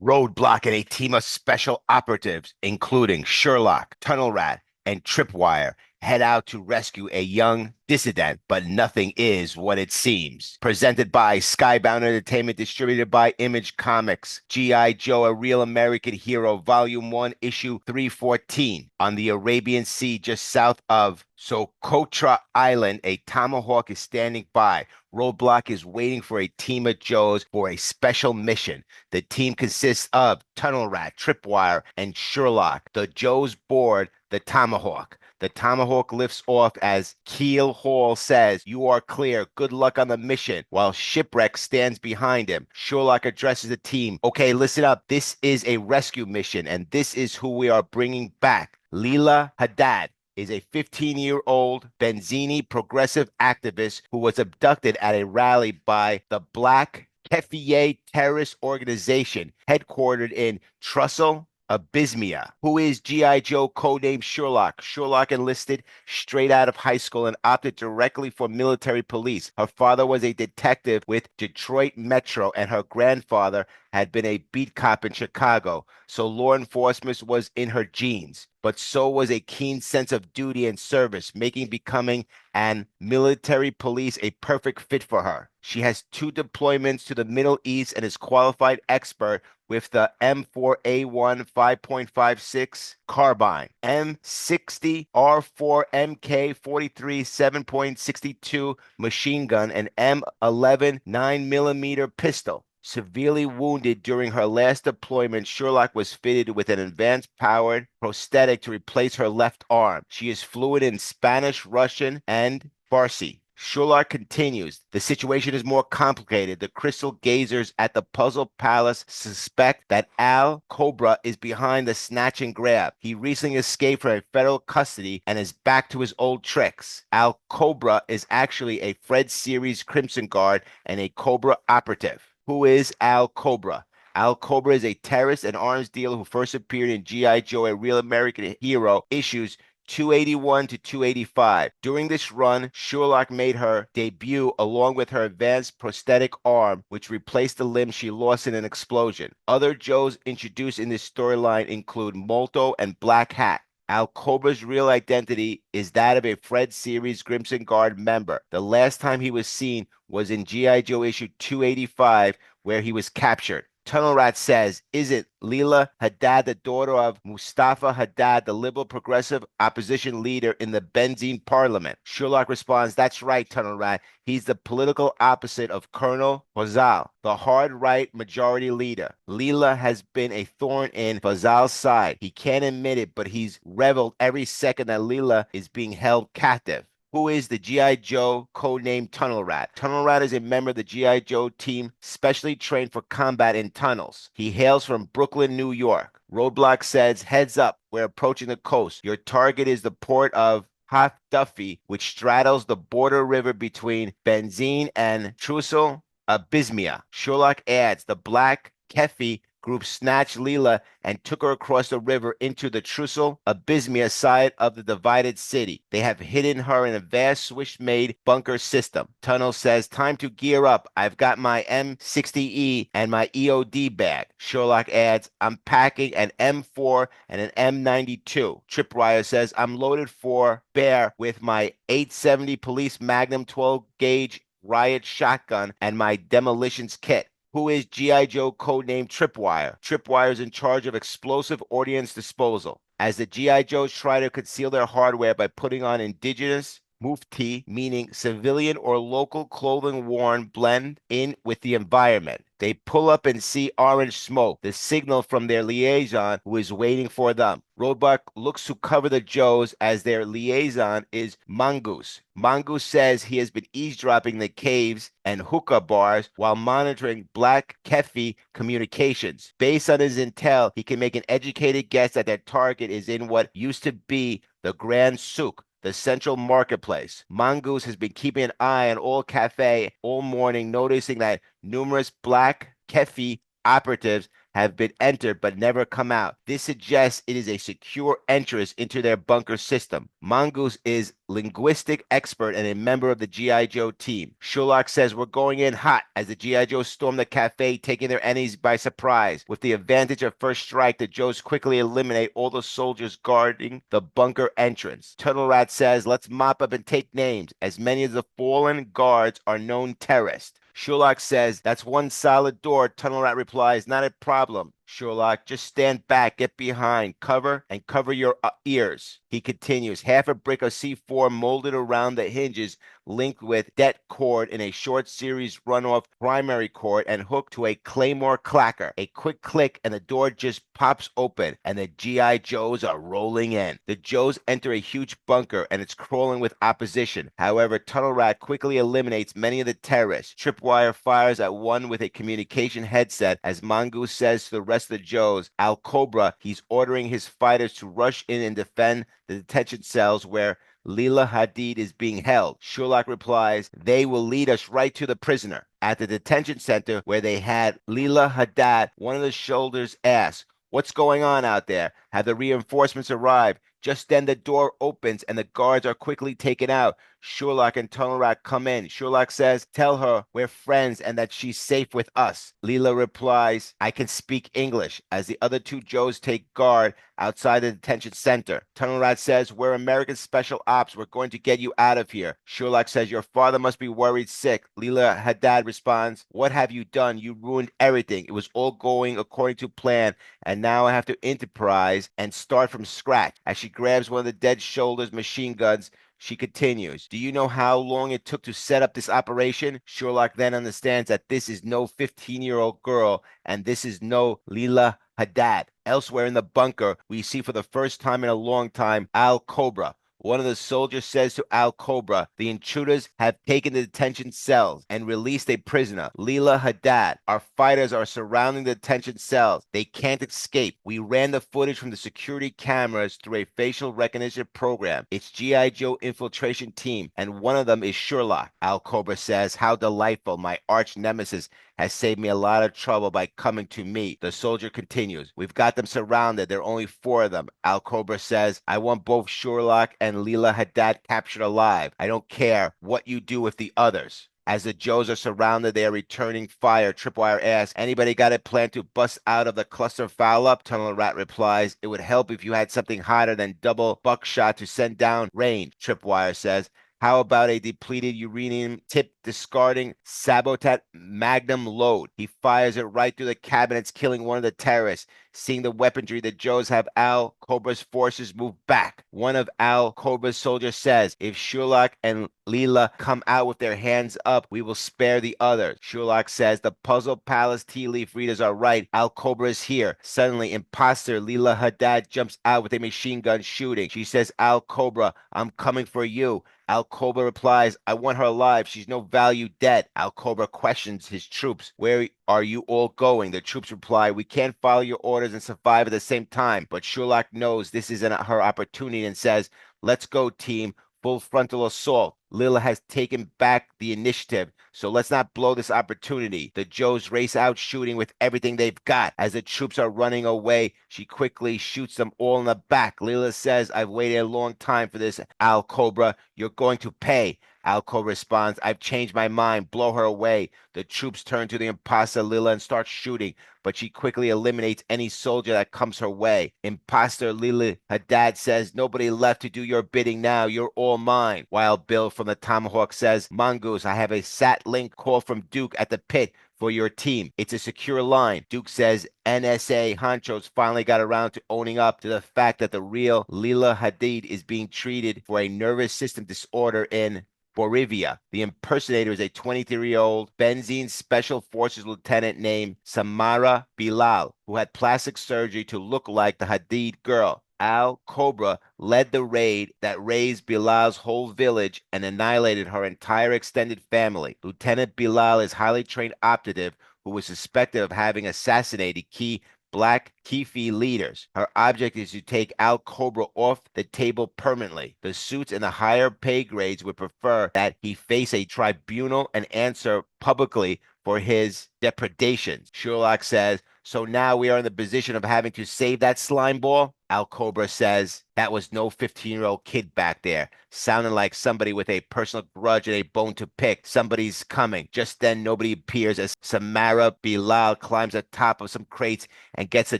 Roadblock and a team of special operatives, including Sherlock, Tunnel Rat, and Tripwire, head out to rescue a young dissident, but nothing is what it seems. Presented by Skybound Entertainment, distributed by Image Comics. G.I. Joe, A Real American Hero, Volume 1, Issue 314. On the Arabian Sea, just south of Socotra Island, a Tomahawk is standing by. Roadblock is waiting for a team of Joes for a special mission. The team consists of Tunnel Rat, Tripwire, and Sherlock. The Joes board the Tomahawk. The Tomahawk lifts off as Keel Hall says, "You are clear. Good luck on the mission," while Shipwreck stands behind him. Sherlock addresses the team. "Okay, listen up. This is a rescue mission, and this is who we are bringing back. Lila Haddad is a 15-year-old Benzini progressive activist who was abducted at a rally by the Black Keffieh terrorist organization headquartered in Trussell, Abysmia. Who is G.I. Joe, codenamed Sherlock? Sherlock enlisted straight out of high school and opted directly for military police. Her father was a detective with Detroit Metro, and her grandfather had been a beat cop in Chicago, so law enforcement was in her genes. But so was a keen sense of duty and service, making becoming an military police a perfect fit for her. She has 2 deployments to the Middle East and is qualified expert with the M4A1 5.56 carbine, M60 R4 MK43 7.62 machine gun, and M11 9mm pistol. Severely wounded during her last deployment, Sherlock was fitted with an advanced powered prosthetic to replace her left arm. She is fluent in Spanish, Russian, and Farsi. Sherlock continues. The situation is more complicated. The crystal gazers at the Puzzle Palace suspect that Al Kawbra is behind the snatch and grab. He recently escaped from federal custody and is back to his old tricks. Al Kawbra is actually a Fred series Crimson Guard and a Cobra operative. Who is Al Kawbra? Al Kawbra is a terrorist and arms dealer who first appeared in G.I. Joe, A Real American Hero, issues 281 to 285. During this run, Sherlock made her debut along with her advanced prosthetic arm, which replaced the limb she lost in an explosion. Other Joes introduced in this storyline include Molto and Black Hat. Al Kobra's real identity is that of a Fred series Crimson Guard member. The last time he was seen was in G.I. Joe issue 285, where he was captured. Tunnel Rat says, "Isn't Lila Haddad the daughter of Mustafa Haddad, the liberal progressive opposition leader in the Benzine parliament?" Sherlock responds, "That's right, Tunnel Rat. He's the political opposite of Colonel Fazal, the hard right majority leader. Lila has been a thorn in Fazal's side. He can't admit it, but he's reveled every second that Lila is being held captive." Who is the G.I. Joe codenamed Tunnel Rat? Tunnel Rat is a member of the G.I. Joe team specially trained for combat in tunnels. He hails from Brooklyn, New York. Roadblock says, "Heads up, we're approaching the coast. Your target is the port of Hot Duffy, which straddles the border river between Benzine and Trussell, Abysmia." Sherlock adds, "The Black Keffi group snatched Lila and took her across the river into the Trussell Abysmia side of the divided city. They have hidden her in a vast Swiss-made bunker system." Tunnel says, "Time to gear up. I've got my M60E and my EOD bag." Sherlock adds, "I'm packing an M4 and an M92. Tripwire says, "I'm loaded for bear with my 870 Police Magnum 12-gauge riot shotgun and my demolitions kit." Who is G.I. Joe codenamed Tripwire? Tripwire is in charge of explosive ordnance disposal. As the G.I. Joes try to conceal their hardware by putting on indigenous mufti, meaning civilian or local clothing worn, blend in with the environment. They pull up and see orange smoke, the signal from their liaison who is waiting for them. Roadblock looks to cover the Joes as their liaison is Mongoose. Mongoose says he has been eavesdropping the caves and hookah bars while monitoring Black Keffi communications. Based on his intel, he can make an educated guess that their target is in what used to be the Grand Souk, the central marketplace. Mongoose has been keeping an eye on all cafe all morning, noticing that numerous Black Keffi operatives have been entered but never come out. This suggests it is a secure entrance into their bunker system. Mongoose is linguistic expert and a member of the G.I. Joe team. Sherlock says we're going in hot as the G.I. Joe storm the cafe, taking their enemies by surprise. With the advantage of first strike, the Joes quickly eliminate all the soldiers guarding the bunker entrance. Tunnel Rat says let's mop up and take names, as many of the fallen guards are known terrorists. Sherlock says, that's one solid door. Tunnel Rat replies, not a problem. Sherlock, just stand back, get behind, cover, and cover your ears. He continues, half a brick of C4 molded around the hinges, linked with det cord in a short series runoff primary cord and hooked to a claymore clacker. A quick click and the door just pops open and the G.I. Joes are rolling in. The Joes enter a huge bunker and it's crawling with opposition. However, Tunnel Rat quickly eliminates many of the terrorists. Tripwire fires at one with a communication headset as Mongoose says to the rest of the Joes, Al Kawbra, he's ordering his fighters to rush in and defend the detention cells where Lila Haddad is being held. Sherlock replies, they will lead us right to the prisoner. At the detention center where they had Lila Haddad, one of the soldiers asks, what's going on out there? Have the reinforcements arrived? Just then the door opens and the guards are quickly taken out. Sherlock and Tunnel Rat come in. Sherlock says, tell her we're friends and that she's safe with us. Lila replies, I can speak English, as the other two Joes take guard outside the detention center. Tunnel Rat says, we're American Special Ops. We're going to get you out of here. Sherlock says, your father must be worried sick. Lila Haddad responds, what have you done? You ruined everything. It was all going according to plan, and now I have to improvise and start from scratch. As she grabs one of the dead shoulders machine guns, she continues, do you know how long it took to set up this operation? Sherlock then understands that this is no 15-year-old girl and this is no Lila Haddad. Elsewhere in the bunker, we see for the first time in a long time Al Kawbra. One of the soldiers says to Al Kawbra, the intruders have taken the detention cells and released a prisoner, Lila Haddad. Our fighters are surrounding the detention cells. They can't escape. We ran the footage from the security cameras through a facial recognition program. It's G.I. Joe Infiltration team, and one of them is Sherlock. Al Kawbra says, how delightful. My arch nemesis has saved me a lot of trouble by coming to me. The soldier continues, we've got them surrounded. There are only 4 of them. Al Kawbra says, I want both Sherlock and Lila Haddad captured alive. I don't care what you do with the others. As the Joes are surrounded, they are returning fire. Tripwire asks, anybody got a plan to bust out of the cluster foul up? Tunnel Rat replies, it would help if you had something hotter than double buckshot to send down range. Tripwire says, how about a depleted uranium tip discarding sabotage magnum load? He fires it right through the cabinets, killing one of the terrorists. Seeing the weaponry, the Joes have Al Kawbra's forces move back. One of Al Kawbra's soldiers says, if Sherlock and Lila come out with their hands up, we will spare the others. Sherlock says, the Puzzle Palace tea leaf readers are right. Al Kawbra is here. Suddenly, imposter Lila Haddad jumps out with a machine gun shooting. She says, Al Kawbra, I'm coming for you. Al Kawbra replies, I want her alive. She's no value dead. Al Kawbra questions his troops. Where are you all going? The troops reply, we can't follow your orders and survive at the same time. But Sherlock knows this isn't her opportunity and says, let's go, team. Full frontal assault. Lila has taken back the initiative, so let's not blow this opportunity. The Joes race out shooting with everything they've got. As the troops are running away, she quickly shoots them all in the back. Lila says, I've waited a long time for this, Al Kawbra. You're going to pay. Al Kawbra responds, I've changed my mind. Blow her away. The troops turn to the imposter Lila and start shooting, but she quickly eliminates any soldier that comes her way. Imposter Lila Haddad says, nobody left to do your bidding now. You're all mine. Wild Bill from the Tomahawk says, Mongoose, I have a sat link call from Duke at the pit for your team. It's a secure line. Duke says NSA honchos finally got around to owning up to the fact that the real Lila Haddad is being treated for a nervous system disorder in Bolivia. The impersonator is a 23-year-old Benzene Special Forces lieutenant named Samara Bilal, who had plastic surgery to look like the Haddad girl. Al Kawbra led the raid that razed Bilal's whole village and annihilated her entire extended family. Lieutenant Bilal is a highly trained operative who was suspected of having assassinated key Black Kifi leaders. Her object is to take Al Kawbra off the table permanently. The suits in the higher pay grades would prefer that he face a tribunal and answer publicly for his depredations. Sherlock says, So now we are in the position of having to save that slime ball? Al Kobra says, that was no 15-year-old kid back there, sounding like somebody with a personal grudge and a bone to pick. Somebody's coming. Just then, nobody appears as Samara Bilal climbs atop of some crates and gets a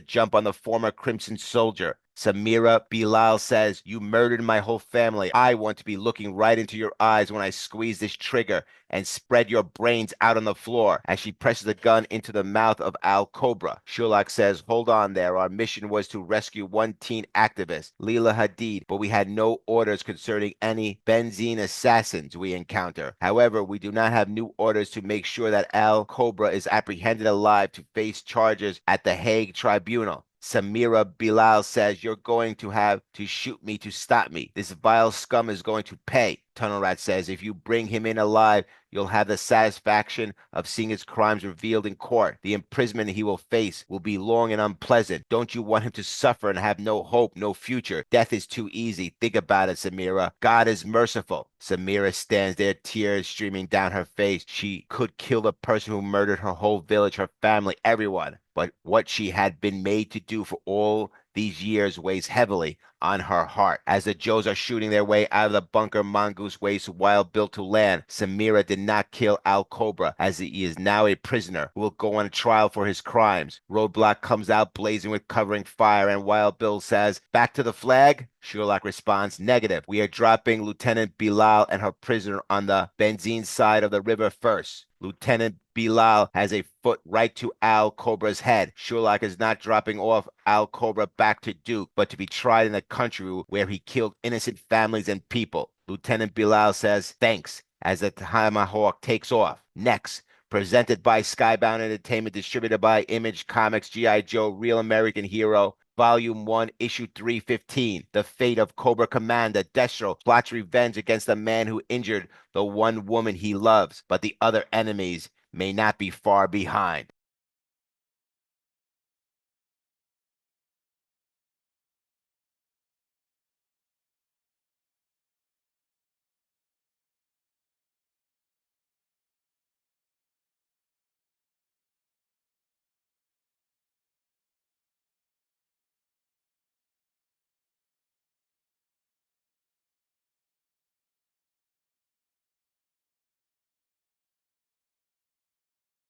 jump on the former Crimson soldier. Samira Bilal says, you murdered my whole family. I want to be looking right into your eyes when I squeeze this trigger and spread your brains out on the floor as she presses the gun into the mouth of Al Kobra. Sherlock says, hold on there. Our mission was to rescue one teen activist, Lila Haddad, but we had no orders concerning any benzene assassins we encounter. However, we do not have new orders to make sure that Al Kobra is apprehended alive to face charges at the Hague Tribunal. Samira Bilal says, you're going to have to shoot me to stop me. This vile scum is going to pay. Tunnel Rat says, if you bring him in alive, you'll have the satisfaction of seeing his crimes revealed in court. The imprisonment he will face will be long and unpleasant. Don't you want him to suffer and have no hope, no future? Death is too easy. Think about it, Samira. God is merciful. Samira stands there, tears streaming down her face. She could kill the person who murdered her whole village, her family, everyone. But what she had been made to do for all these years weighs heavily on her heart. As the Joes are shooting their way out of the bunker, Mongoose waits Wild Bill to land. Samira did not kill Al Kobra, as he is now a prisoner who will go on trial for his crimes. Roadblock comes out blazing with covering fire, and Wild Bill says, back to the flag? Sherlock responds, negative. We are dropping Lieutenant Bilal and her prisoner on the benzene side of the river first. Lieutenant Bilal has a foot right to Al Kobra's head. Sherlock is not dropping off Al Kobra back to Duke, but to be tried in the country where he killed innocent families and people. Lieutenant Bilal says, thanks, as the Tomahawk takes off. Next, presented by Skybound Entertainment, distributed by Image Comics, G.I. Joe, Real American Hero, Volume 1, Issue 315. The fate of Cobra Commander Destro plots revenge against the man who injured the one woman he loves, but the other enemies may not be far behind.